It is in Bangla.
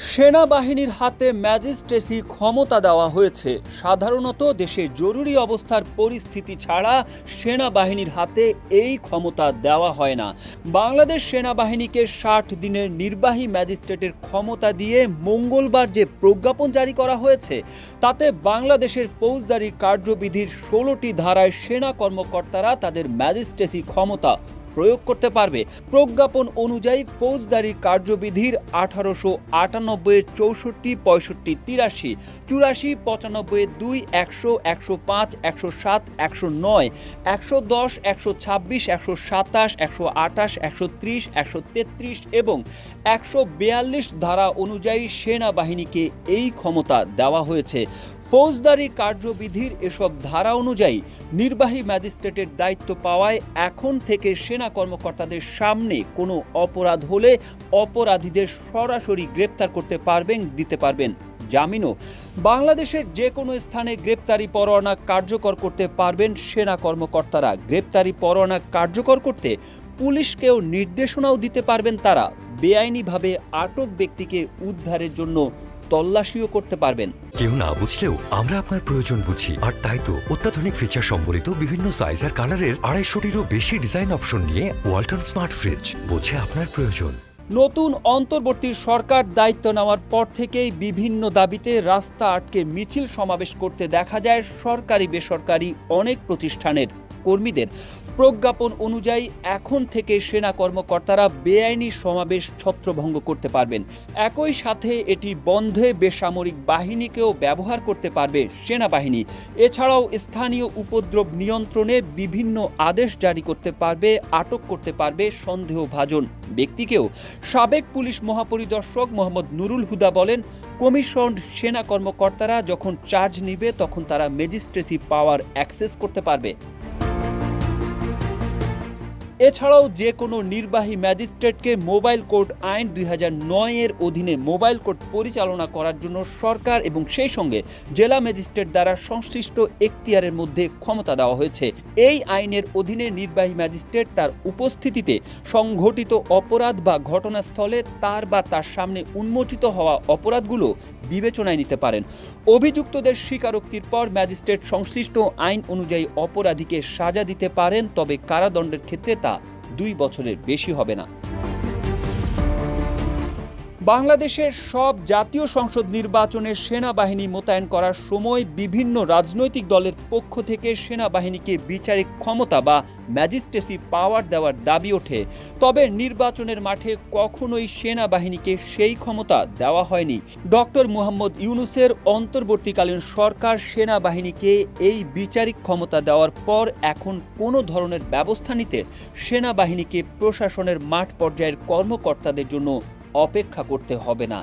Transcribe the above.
সেনাবাহিনীর হাতে ম্যাজিস্ট্রেসি ক্ষমতা দেওয়া হয়েছে। সাধারণত দেশে জরুরি অবস্থার পরিস্থিতি ছাড়া সেনাবাহিনীর হাতে এই ক্ষমতা দেওয়া হয় না। বাংলাদেশ সেনাবাহিনীকে ৬০ দিনের নির্বাহী ম্যাজিস্ট্রেটের ক্ষমতা দিয়ে মঙ্গলবার যে প্রজ্ঞাপন জারি করা হয়েছে, তাতে বাংলাদেশের ফৌজদারি কার্যবিধির ১৬টি ধারায় সেনা কর্মকর্তারা তাদের ম্যাজিস্ট্রেসি ক্ষমতা প্রয়োগ করতে পারবে। প্রজ্ঞাপন অনুযায়ী ফৌজদারি কার্যবিধির ১৮৯৮, ৬৪, ৬৫, ৮৩, ৮৪, ৯৫, ২, ১০০, ১০৫, ১০৭, ১০৯, ১১০, ১২৬, ১২৭, ১২৮, ১৩০, ১৩৩ এবং ১৪২ ধারা অনুযায়ী সেনাবাহিনীকে এই ক্ষমতা দেওয়া হয়েছে। ফৌজদারি কার্যবিধির এসব ধারা অনুযায়ী নির্বাহী ম্যাজিস্ট্রেটের দায়িত্ব পাওয়ায় এখন থেকে সেনা কর্মকর্তাদের সামনে কোনো অপরাধ হলে অপরাধীদের সরাসরি গ্রেপ্তার করতে পারবেন, দিতে পারবেন জামিনও। বাংলাদেশের যে কোনো স্থানে গ্রেপ্তারি পরোয়ানা কার্যকর করতে পারবেন সেনা কর্মকর্তারা। গ্রেপ্তারি পরোয়ানা কার্যকর করতে পুলিশকেও নির্দেশনাও দিতে পারবেন তারা। বেআইনিভাবে আটক ব্যক্তিকে উদ্ধারের জন্য তল্লাশিও করতে পারবেন। কেউ না বুঝলেও আমরা আপনার প্রয়োজন বুঝি, আর তাই তো অত্যাধুনিক ফিচার সম্বলিত বিভিন্ন সাইজ আর কালারের ২৫০টিরও বেশি ডিজাইন অপশন নিয়ে ওয়ালটন স্মার্ট ফ্রিজ বোঝে আপনার প্রয়োজন। নতুন অন্তর্বর্তী সরকার দায়িত্ব নেওয়ার পর থেকেই বিভিন্ন দাবিতে রাস্তা আটকে মিছিল সমাবেশ করতে দেখা যায় সরকারি বেসরকারি অনেক প্রতিষ্ঠানের কর্মীদের। প্রজ্ঞাপন অনুযায়ী এখন থেকে সেনা কর্মকর্তারা বেআইনি সমাবেশ ছত্রভঙ্গ করতে পারবেন। একই সাথে এটি বন্ধে বেসামরিক বাহিনীকেও ব্যবহার করতে পারবে সেনাবাহিনী। এছাড়াও স্থানীয় উপদ্রব নিয়ন্ত্রণে বিভিন্ন আদেশ জারি করতে পারবে, আটক করতে পারবে সন্দেহভাজন ব্যক্তিকেও। সাবেক পুলিশ মহাপরিদর্শক মোহাম্মদ নুরুল হুদা বলেন, কমিশনড সেনা কর্মকর্তারা যখন চার্জ নিবে তখন তারা ম্যাজিস্ট্রেসি পাওয়ার অ্যাক্সেস করতে পারবে। এছাড়াও যে কোনো নির্বাহী ম্যাজিস্ট্রেটকে মোবাইল কোর্ট আইন ২০০৯ এর অধীনে মোবাইল কোর্ট পরিচালনা করার জন্য সরকার এবং সেই সঙ্গে জেলা ম্যাজিস্ট্রেট দ্বারা সংশ্লিষ্ট এখতিয়ারের মধ্যে ক্ষমতা দেওয়া হয়েছে। এই আইনের অধীনে নির্বাহী ম্যাজিস্ট্রেট তার উপস্থিতিতে সংঘটিত অপরাধ বা ঘটনাস্থলে তার বা তার সামনে উন্মোচিত হওয়া অপরাধগুলো বিবেচনায় নিতে পারেন। অভিযুক্তদের স্বীকারোক্তির পর ম্যাজিস্ট্রেট সংশ্লিষ্ট আইন অনুযায়ী অপরাধীকে সাজা দিতে পারেন, তবে কারাদণ্ডের ক্ষেত্রে তা ২ বছরের বেশি হবে না। বাংলাদেশের সব জাতীয় সংসদ নির্বাচনে সেনাবাহিনী মোতায়েন করার সময় বিভিন্ন রাজনৈতিক দলের পক্ষ থেকে সেনাবাহিনীকে বিচারিক ক্ষমতা বা ম্যাজিস্ট্রেসি পাওয়ার দেওয়ার দাবি ওঠে। তবে নির্বাচনের মাঠে কখনোই সেনাবাহিনীকে সেই ক্ষমতা দেওয়া হয়নি। ডক্টর মুহাম্মদ ইউনূসের অন্তর্বর্তীকালীন সরকার সেনাবাহিনীকে এই বিচারিক ক্ষমতা দেওয়ার পর এখন কোনো ধরনের ব্যবস্থা নিতে সেনাবাহিনীকে প্রশাসনের মাঠ পর্যায়ের কর্মকর্তাদের জন্য অপেক্ষা করতে হবে না।